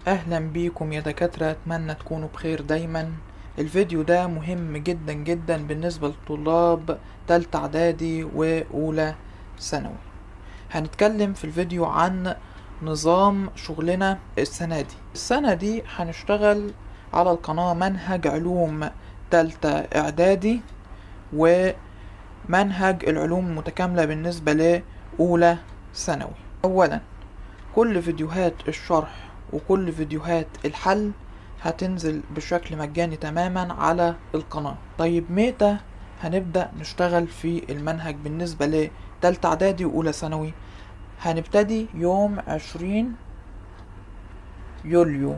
اهلا بيكم يا دكاترة، اتمنى تكونوا بخير دايما. الفيديو ده مهم جدا جدا بالنسبة لطلاب تالتة اعدادي واولى ثانوي. هنتكلم في الفيديو عن نظام شغلنا السنة دي هنشتغل على القناة منهج علوم تالتة اعدادي ومنهج العلوم المتكاملة بالنسبة لأولى ثانوي. اولا، كل فيديوهات الشرح وكل فيديوهات الحل هتنزل بشكل مجاني تماما على القناة. طيب متى هنبدأ نشتغل في المنهج بالنسبة لتالتة اعدادي واولى ثانوي؟ هنبتدي يوم 20 يوليو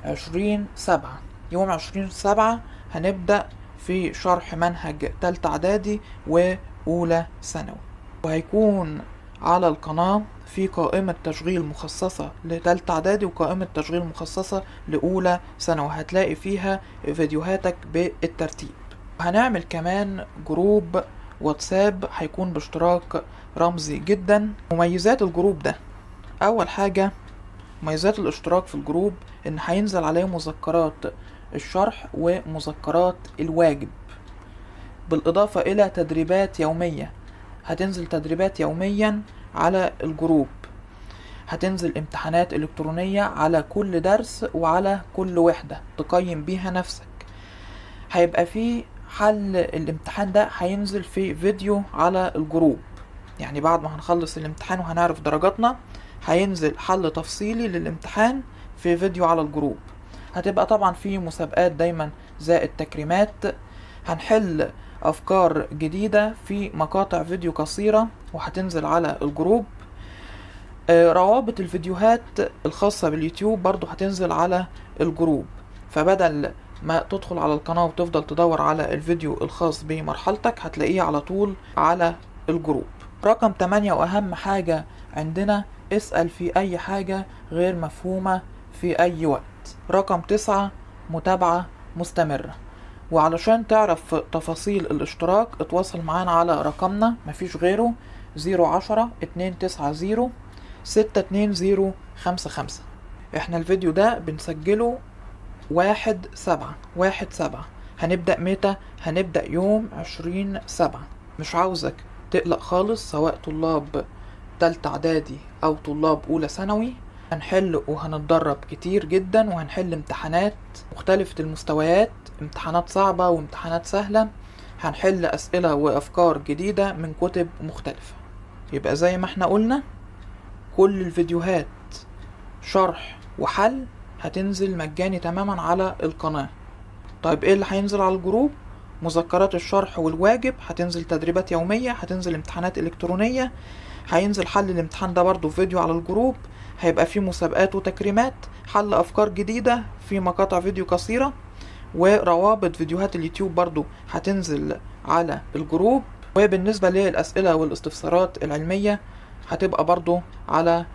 20/7. يوم 20/7 هنبدأ في شرح منهج تالتة اعدادي واولى ثانوي، وهيكون على القناة في قائمة تشغيل مخصصة لتالتة اعدادي وقائمة تشغيل مخصصة لأولى ثانوي، هتلاقي فيها فيديوهاتك بالترتيب. هنعمل كمان جروب واتساب هيكون باشتراك رمزي جدا. مميزات الجروب ده: أول حاجة، مميزات الاشتراك في الجروب إن هينزل عليه مذكرات الشرح ومذكرات الواجب، بالإضافة إلى تدريبات يومية. هتنزل تدريبات يوميا على الجروب، هتنزل امتحانات إلكترونية على كل درس وعلى كل وحدة تقيم بيها نفسك. هيبقى فيه حل الامتحان ده هينزل في فيديو على الجروب، يعني بعد ما هنخلص الامتحان وهنعرف درجاتنا هينزل حل تفصيلي للامتحان في فيديو على الجروب. هتبقى طبعا في مسابقات دايما زائد تكريمات. هنحل أفكار جديدة في مقاطع فيديو قصيرة وهتنزل على الجروب. روابط الفيديوهات الخاصة باليوتيوب برضو هتنزل على الجروب، فبدل ما تدخل على القناة وتفضل تدور على الفيديو الخاص بمرحلتك هتلاقيه على طول على الجروب. رقم 8 وأهم حاجة عندنا: اسأل في أي حاجة غير مفهومة في أي وقت. رقم 9: متابعة مستمرة. وعلشان تعرف تفاصيل الاشتراك اتواصل معانا على رقمنا، مفيش غيره، 010-290-62055. احنا الفيديو ده بنسجله 1/7. هنبدأ متى؟ هنبدأ يوم 20/7. مش عاوزك تقلق خالص، سواء طلاب تالتة اعدادي او طلاب اولى ثانوي. هنحل وهنتدرب كتير جدا، وهنحل امتحانات مختلفة المستويات، امتحانات صعبة وامتحانات سهلة. هنحل اسئلة وافكار جديدة من كتب مختلفة. يبقى زي ما احنا قلنا، كل الفيديوهات شرح وحل هتنزل مجاني تماما على القناة. طيب ايه اللي هينزل على الجروب؟ مذكرات الشرح والواجب، هتنزل تدريبات يومية، هتنزل امتحانات إلكترونية، هينزل حل الامتحان ده برضو فيديو على الجروب، هيبقى فيه مسابقات وتكريمات، حل أفكار جديدة في مقاطع فيديو قصيرة، وروابط فيديوهات اليوتيوب برضو هتنزل على الجروب. وبالنسبة للأسئلة والاستفسارات العلمية هتبقى برضو على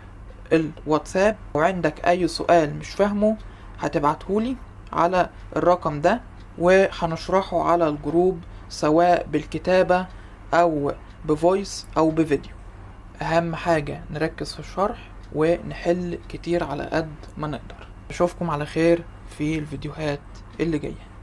الواتساب. وعندك أي سؤال مش فاهمه هتبعتهولي على الرقم ده وهنشرحه على الجروب، سواء بالكتابة أو بفويس أو بفيديو. أهم حاجة نركز في الشرح ونحل كتير على قد ما نقدر. أشوفكم على خير في الفيديوهات اللي جاية.